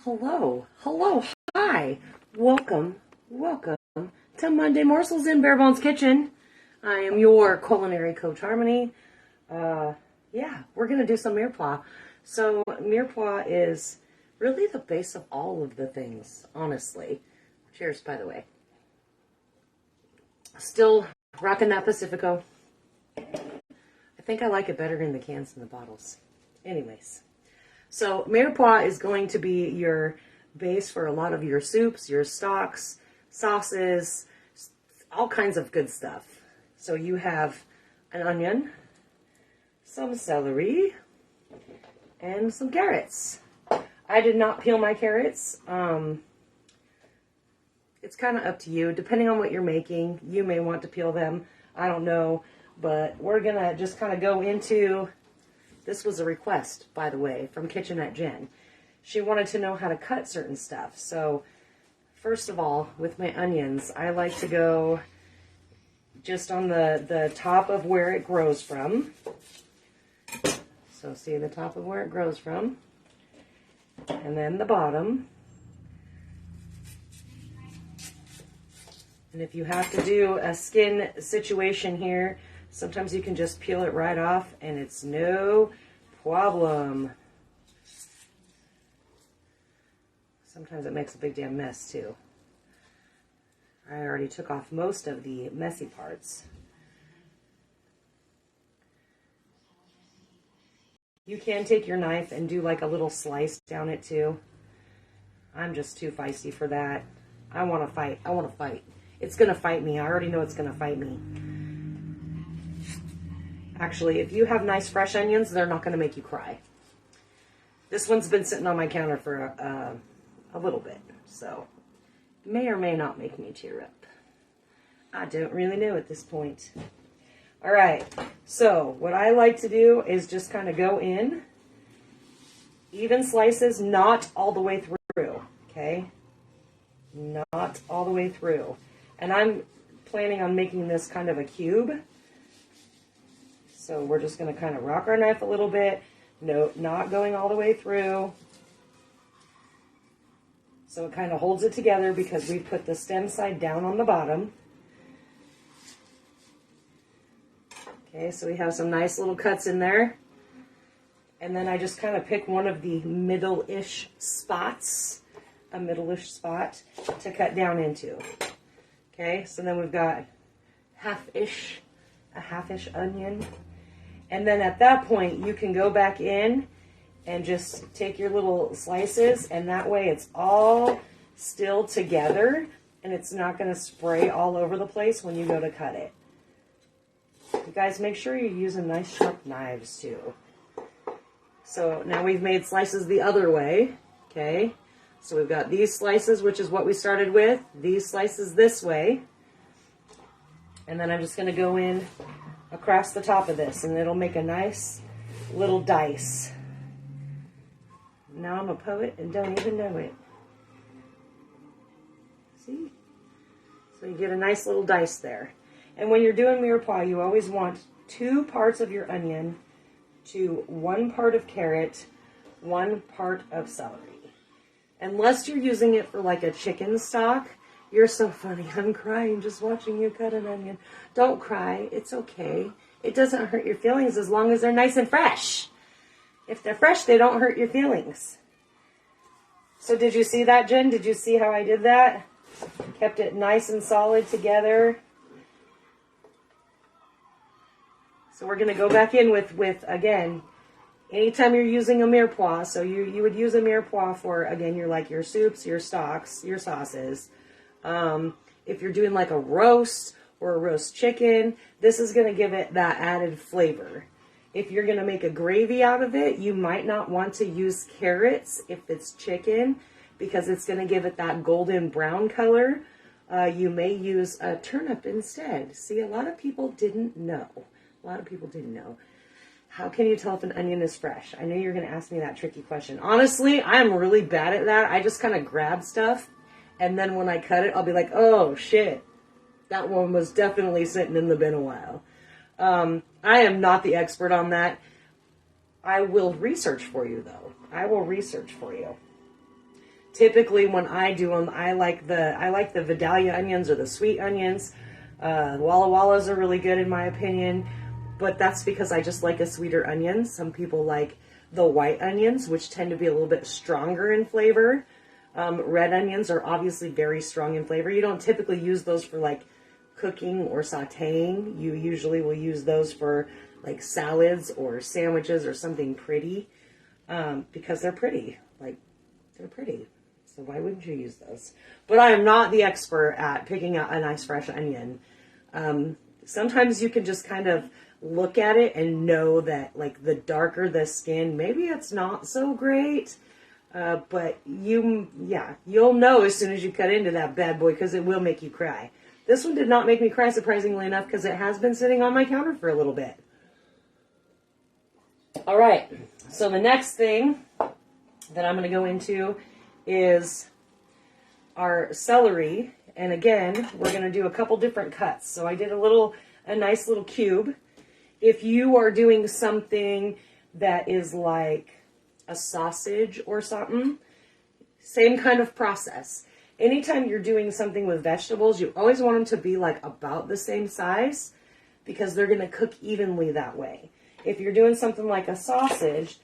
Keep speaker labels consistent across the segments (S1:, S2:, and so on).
S1: Hello, hi, welcome to Monday Morsels in Barebones Kitchen. I am your culinary coach, Harmony. Yeah, we're gonna do some mirepoix. So mirepoix is really the base of all of the things, honestly. Cheers, by the way. Still rocking that Pacifico. I think I like it better in the cans than the bottles. Anyways. So mirepoix is going to be your base for a lot of your soups, your stocks, sauces, all kinds of good stuff. So you have an onion, some celery, and some carrots. I did not peel my carrots. It's kind of up to you. Depending on what you're making, you may want to peel them. I don't know. But we're going to just kind of go into... This was a request, by the way, from Kitchenette Jen. She wanted to know how to cut certain stuff. So, first of all, with my onions, I like to go just on the top of where it grows from. So, see the top of where it grows from. And then the bottom. And if you have to do a skin situation here, sometimes you can just peel it right off and it's no problem. Sometimes it makes a big damn mess too. I already took off most of the messy parts. You can take your knife and do like a little slice down it too. I'm just too feisty for that. I want to fight. I want to fight. It's going to fight me. I already know it's going to fight me. Actually, if you have nice fresh onions, they're not going to make you cry. This one's been sitting on my counter for a little bit, so may or may not make me tear up. I don't really know at this point. All right, so what I like to do is just kind of go in, even slices, not all the way through, okay? Not all the way through. And I'm planning on making this kind of a cube. So we're just going to kind of rock our knife a little bit. No, not going all the way through. So it kind of holds it together because we put the stem side down on the bottom. Okay, so we have some nice little cuts in there. And then I just kind of pick one of the middle-ish spots, a middle-ish spot to cut down into. Okay, so then we've got a half-ish onion. And then at that point, you can go back in and just take your little slices, and that way it's all still together, and it's not going to spray all over the place when you go to cut it. You guys, make sure you're using nice sharp knives too. So now we've made slices the other way, okay? So we've got these slices, which is what we started with, these slices this way, and then I'm just going to go in across the top of this, and it'll make a nice little dice. Now I'm a poet and don't even know it. See? So you get a nice little dice there. And when you're doing mirepoix, you always want 2 parts of your onion to 1 part of carrot, 1 part of celery. Unless you're using it for like a chicken stock. You're so funny. I'm crying just watching you cut an onion. Don't cry. It's okay. It doesn't hurt your feelings as long as they're nice and fresh. If they're fresh, they don't hurt your feelings. So did you see that, Jen? Did you see how I did that? Kept it nice and solid together. So we're going to go back in with again, anytime you're using a mirepoix, so you would use a mirepoix for, again, your soups, your stocks, your sauces. If you're doing like a roast or a roast chicken, this is going to give it that added flavor. If you're going to make a gravy out of it, you might not want to use carrots if it's chicken because it's going to give it that golden brown color. You may use a turnip instead. See, a lot of people didn't know. How can you tell if an onion is fresh? I know you're going to ask me that tricky question. Honestly, I'm really bad at that. I just kind of grab stuff. And then when I cut it, I'll be like, oh, shit. That one was definitely sitting in the bin a while. I am not the expert on that. I will research for you, though. I will research for you. Typically, when I do them, I like the Vidalia onions or the sweet onions. Walla Wallas are really good in my opinion, but that's because I just like a sweeter onion. Some people like the white onions, which tend to be a little bit stronger in flavor. Red onions are obviously very strong in flavor. You don't typically use those for like cooking or sauteing. You usually will use those for like salads or sandwiches or something pretty, because they're pretty. Like, they're pretty. So why wouldn't you use those? But I am not the expert at picking out a nice fresh onion. Sometimes you can just kind of look at it and know that, like, the darker the skin, maybe it's not so great. But you'll know as soon as you cut into that bad boy, because it will make you cry. This one did not make me cry, surprisingly enough, because it has been sitting on my counter for a little bit. All right, so the next thing that I'm going to go into is our celery. And again, we're going to do a couple different cuts. So I did a nice little cube. If you are doing something that is like a sausage or something, same kind of process. Anytime you're doing something with vegetables, you always want them to be like about the same size, because they're going to cook evenly that way. If you're doing something like a sausage,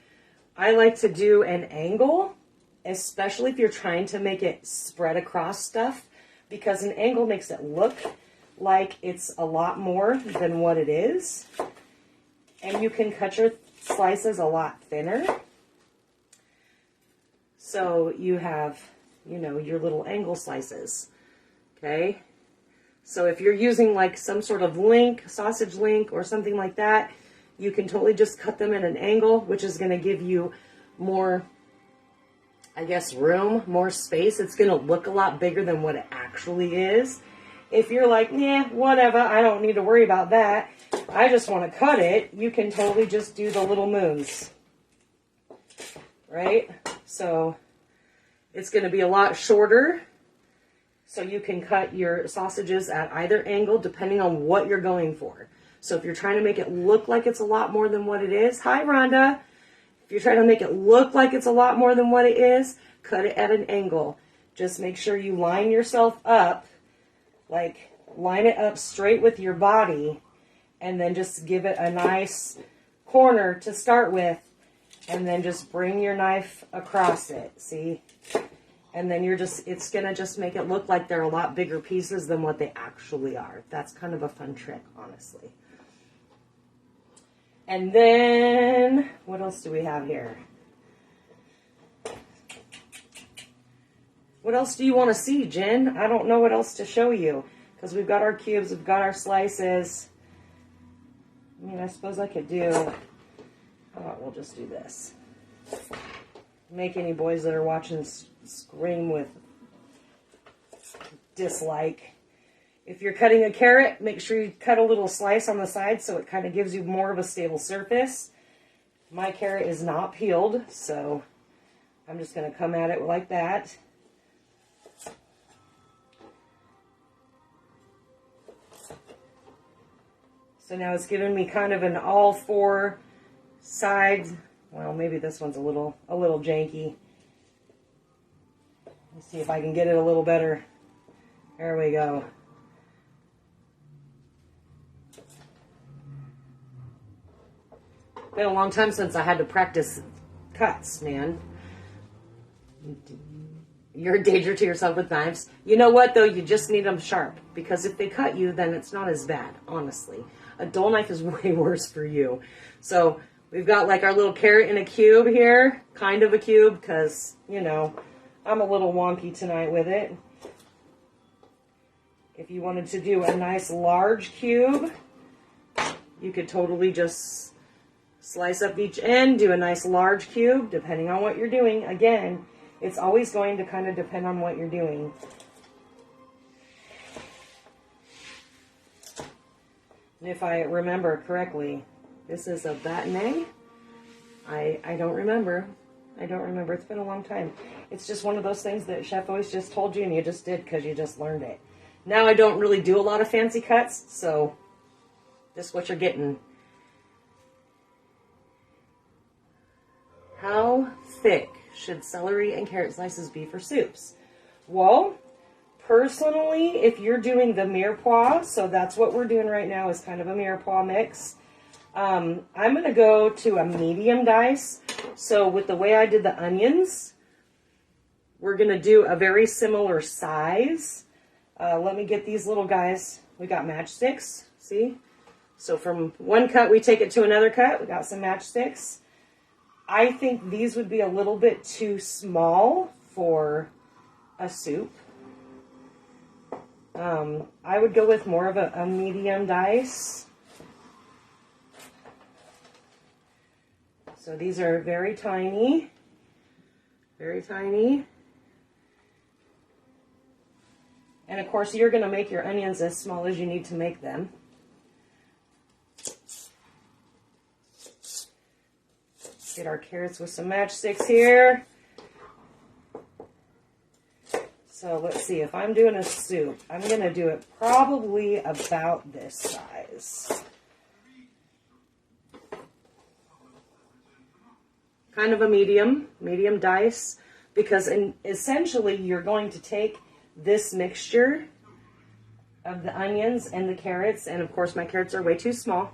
S1: I like to do an angle, especially if you're trying to make it spread across stuff, because an angle makes it look like it's a lot more than what it is. And you can cut your slices a lot thinner. So you have, your little angle slices. Okay? So if you're using like some sort of sausage link or something like that, you can totally just cut them at an angle, which is going to give you more, I guess, room, more space. It's going to look a lot bigger than what it actually is. If you're like, yeah, whatever, I don't need to worry about that, I just want to cut it, you can totally just do the little moons. Right? So it's going to be a lot shorter. So you can cut your sausages at either angle depending on what you're going for. So if you're trying to make it look like it's a lot more than what it is, hi Rhonda. If you're trying to make it look like it's a lot more than what it is, cut it at an angle. Just make sure you line yourself up, like line it up straight with your body, and then just give it a nice corner to start with, and then just bring your knife across it, see? And then it's going to just make it look like they're a lot bigger pieces than what they actually are. That's kind of a fun trick, honestly. And then, what else do we have here? What else do you want to see, Jen? I don't know what else to show you, because we've got our cubes, we've got our slices. I mean, I suppose I could do, how about we'll just do this. Make any boys that are watching scream with dislike. If you're cutting a carrot, make sure you cut a little slice on the side so it kind of gives you more of a stable surface. My carrot is not peeled, so I'm just going to come at it like that. So now it's giving me kind of an all four sides. Well, maybe this one's a little janky. Let's see if I can get it a little better. There we go. Been a long time since I had to practice cuts, man. You're a danger to yourself with knives. You know what, though? You just need them sharp. Because if they cut you, then it's not as bad, honestly. A dull knife is way worse for you. So we've got like our little carrot in a cube here. Kind of a cube, because, I'm a little wonky tonight with it. If you wanted to do a nice large cube, you could totally just slice up each end, do a nice large cube, depending on what you're doing. Again, it's always going to kind of depend on what you're doing. And if I remember correctly, this is a bâtonnet. I don't remember. It's been a long time. It's just one of those things that Chef always just told you and you just did because you just learned it. Now I don't really do a lot of fancy cuts, so this is what you're getting. How thick should celery and carrot slices be for soups? Well, personally, if you're doing the mirepoix, so that's what we're doing right now is kind of a mirepoix mix. I'm going to go to a medium dice. So with the way I did the onions, we're going to do a very similar size. Let me get these little guys. We got matchsticks, see? So from one cut, we take it to another cut. We got some matchsticks. I think these would be a little bit too small for a soup. I would go with more of a medium dice. So these are very tiny, very tiny. And of course, you're going to make your onions as small as you need to make them. Get our carrots with some matchsticks here. So let's see, if I'm doing a soup, I'm going to do it probably about this size. Kind of a medium dice, because essentially you're going to take this mixture of the onions and the carrots, and of course my carrots are way too small,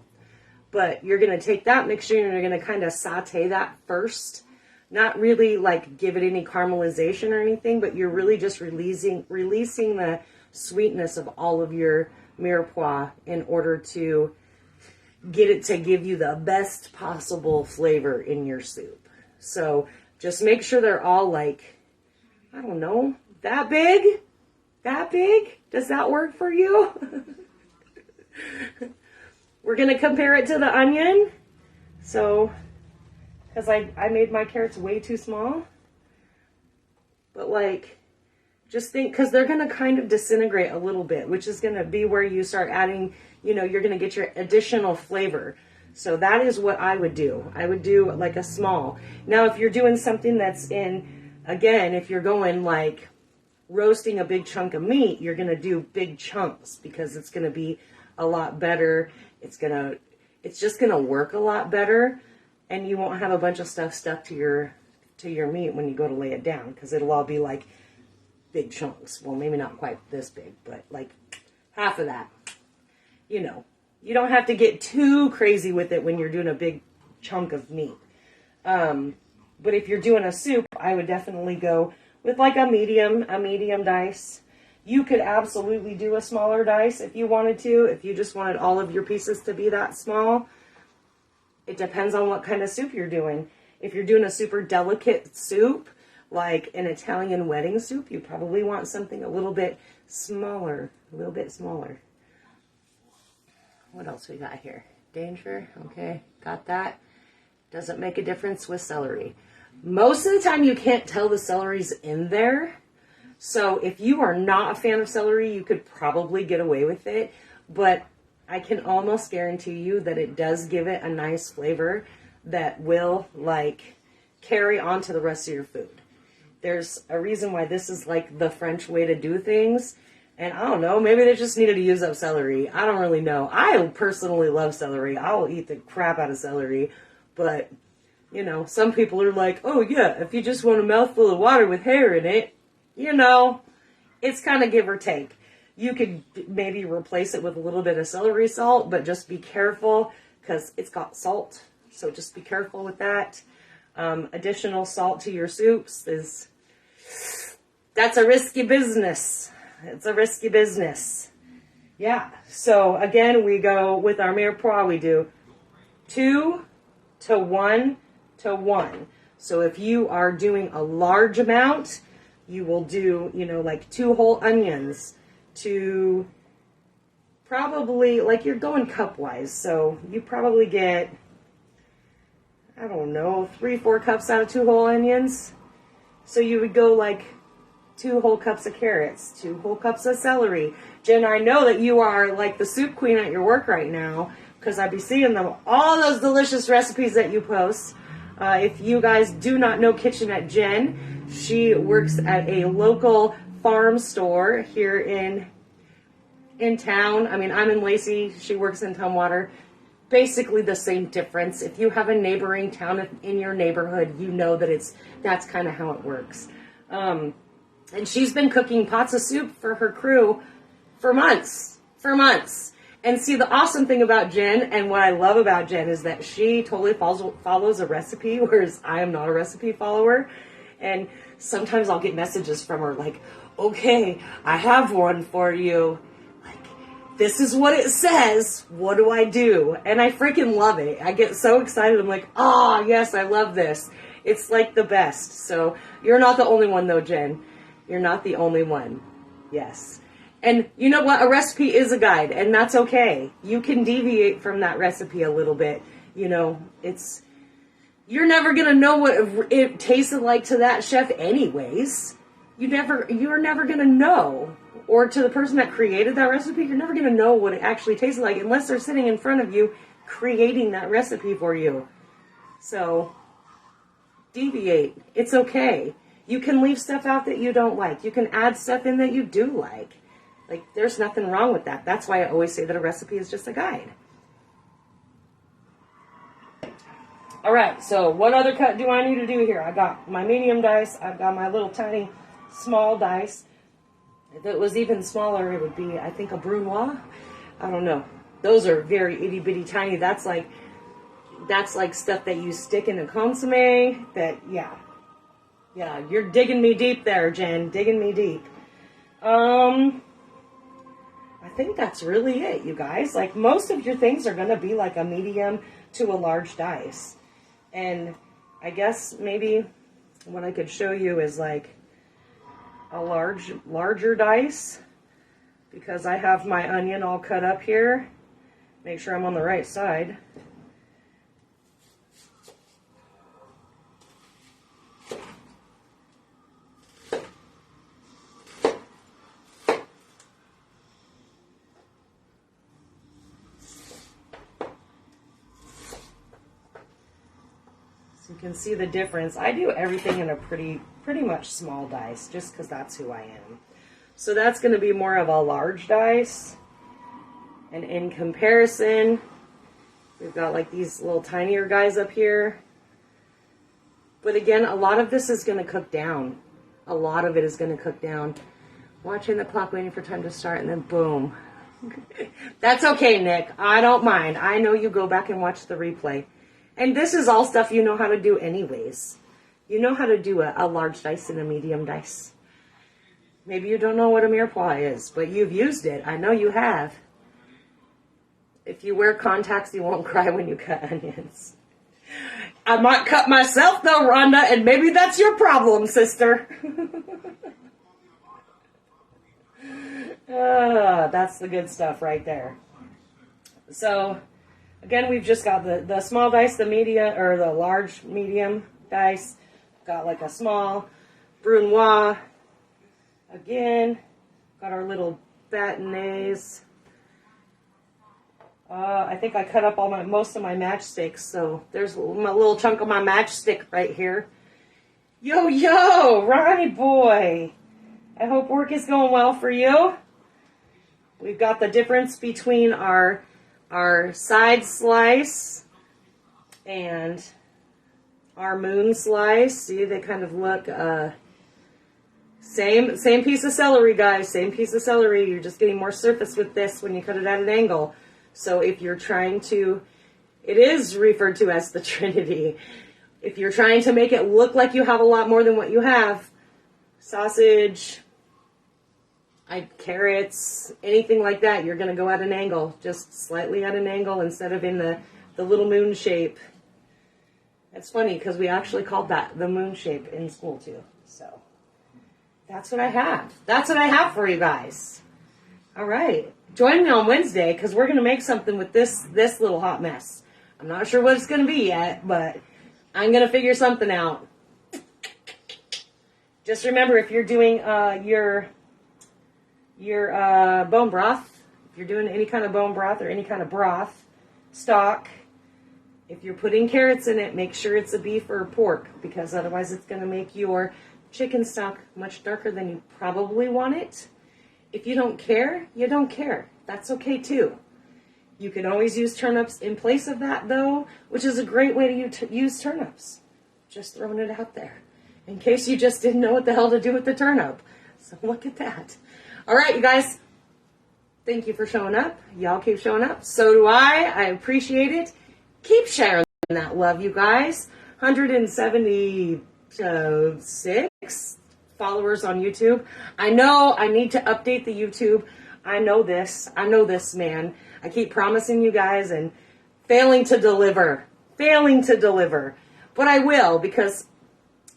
S1: but you're going to take that mixture and you're going to kind of saute that first. Not really like give it any caramelization or anything, but you're really just releasing the sweetness of all of your mirepoix in order to get it to give you the best possible flavor in your soup. So just make sure they're all like, I don't know, that big? That big? Does that work for you? We're going to compare it to the onion. So, because I made my carrots way too small. But like, just think, because they're going to kind of disintegrate a little bit, which is going to be where you start adding, you know, you're going to get your additional flavor. So that is what I would do. I would do like a small. Now, if you're doing something that's again, if you're going like roasting a big chunk of meat, you're going to do big chunks because it's going to be a lot better. It's just going to work a lot better, and you won't have a bunch of stuff stuck to your meat when you go to lay it down, because it'll all be like big chunks. Well, maybe not quite this big, but like half of that. You know, you don't have to get too crazy with it when you're doing a big chunk of meat. But if you're doing a soup, I would definitely go with like a medium dice. You could absolutely do a smaller dice if you wanted to, if you just wanted all of your pieces to be that small. It depends on what kind of soup you're doing. If you're doing a super delicate soup, like an Italian wedding soup, you probably want something a little bit smaller, What else we got here? Danger, okay, got that. Doesn't make a difference with celery. Most of the time you can't tell the celery's in there. So if you are not a fan of celery, you could probably get away with it. But I can almost guarantee you that it does give it a nice flavor that will like carry on to the rest of your food. There's a reason why this is like the French way to do things. And I don't know, maybe they just needed to use up celery. I don't really know. I personally love celery. I will eat the crap out of celery. But, you know, some people are like, oh yeah, if you just want a mouthful of water with hair in it, you know, it's kind of give or take. You could maybe replace it with a little bit of celery salt, but just be careful because it's got salt. So just be careful with that. Additional salt to your soups that's a risky business. It's a risky business. Yeah. So again, we go with our mirepoix, we do 2 to 1 to 1. So if you are doing a large amount, you will do, you know, like 2 whole onions to probably, like you're going cup-wise. So you probably get, I don't know, 3-4 cups out of 2 whole onions. So you would go like 2 whole cups of carrots, 2 whole cups of celery. Jen, I know that you are like the soup queen at your work right now, because I be seeing them, all those delicious recipes that you post. If you guys do not know Kitchenette Jen, she works at a local farm store here in town. I mean, I'm in Lacey. She works in Tumwater. basically the same difference. If you have a neighboring town in your neighborhood, you know that that's kind of how it works. And she's been cooking pots of soup for her crew for months. And see, the awesome thing about Jen, and what I love about Jen, is that she totally follows a recipe, whereas I am not a recipe follower. And sometimes I'll get messages from her like, okay, I have one for you. Like, this is what it says. What do I do? And I freaking love it. I get so excited. I'm like, oh, yes, I love this. It's like the best. So you're not the only one, though, Jen. You're not the only one. Yes. And you know what? A recipe is a guide, and that's okay. You can deviate from that recipe a little bit. You know, you're never going to know what it tasted like to that chef anyways. You're never going to know. Or to the person that created that recipe, you're never going to know what it actually tasted like unless they're sitting in front of you creating that recipe for you. So, deviate. It's okay. You can leave stuff out that you don't like. You can add stuff in that you do like. Like, there's nothing wrong with that. That's why I always say that a recipe is just a guide. All right, so what other cut do I need to do here? I got my medium dice. I've got my little tiny small dice. If it was even smaller, it would be, I think, a brunoise. I don't know. Those are very itty bitty tiny. That's like stuff that you stick in a consomme. Yeah, you're digging me deep there, Jen. Digging me deep. I think that's really it, you guys. Like, most of your things are going to be like a medium to a large dice. And I guess maybe what I could show you is like a larger dice, because I have my onion all cut up here. Make sure I'm on the right side. So you can see the difference. I do everything in a pretty much small dice, just because that's who I am. So that's going to be more of a large dice. And in comparison, we've got like these little tinier guys up here. But again, a lot of this is going to cook down. A lot of it is going to cook down. Watching the clock, waiting for time to start, and then boom. That's okay, Nick. I don't mind. I know you go back and watch the replay. And this is all stuff you know how to do anyways. You know how to do a large dice and a medium dice. Maybe you don't know what a mirepoix is, but you've used it. I know you have. If you wear contacts, you won't cry when you cut onions. I might cut myself though, Rhonda, and maybe that's your problem, sister. That's the good stuff right there. So, again, we've just got the small dice, the medium, or the large medium dice. Got like a small brunoise. Again, got our little bâtonnets. I think I cut up most of my matchsticks, so there's my little chunk of my matchstick right here. Yo, Ronnie boy. I hope work is going well for you. We've got the difference between our side slice and our moon slice. See, they kind of look same piece of celery, guys. Same piece of celery. You're just getting more surface with this when you cut it at an angle. So if you're trying to, it is referred to as the Trinity. If you're trying to make it look like you have a lot more than what you have, sausage, carrots, anything like that, you're going to go at an angle, just slightly at an angle instead of in the little moon shape. It's funny because we actually called that the moon shape in school too. So that's what I have. That's what I have for you guys. All right. Join me on Wednesday because we're going to make something with this little hot mess. I'm not sure what it's going to be yet, but I'm going to figure something out. Just remember, if you're doing your bone broth, if you're doing any kind of bone broth or any kind of broth, stock, if you're putting carrots in it, make sure it's a beef or pork, because otherwise it's going to make your chicken stock much darker than you probably want it. If you don't care, you don't care. That's okay too. You can always use turnips in place of that, though, which is a great way to use turnips. Just throwing it out there, in case you just didn't know what the hell to do with the turnip. So look at that. All right, you guys. Thank you for showing up. Y'all keep showing up. So do I. I appreciate it. Keep sharing that love, you guys. 176 followers on YouTube. I know I need to update the YouTube. I know this, man. I keep promising you guys and failing to deliver. But I will, because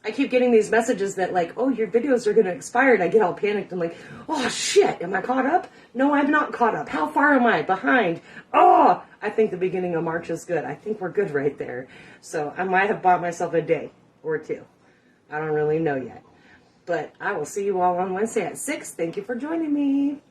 S1: I keep getting these messages that like, oh, your videos are going to expire. And I get all panicked. I'm like, oh, shit. Am I caught up? No, I'm not caught up. How far am I behind? Oh, I think the beginning of March is good. I think we're good right there. So I might have bought myself a day or two. I don't really know yet. But I will see you all on Wednesday at 6. Thank you for joining me.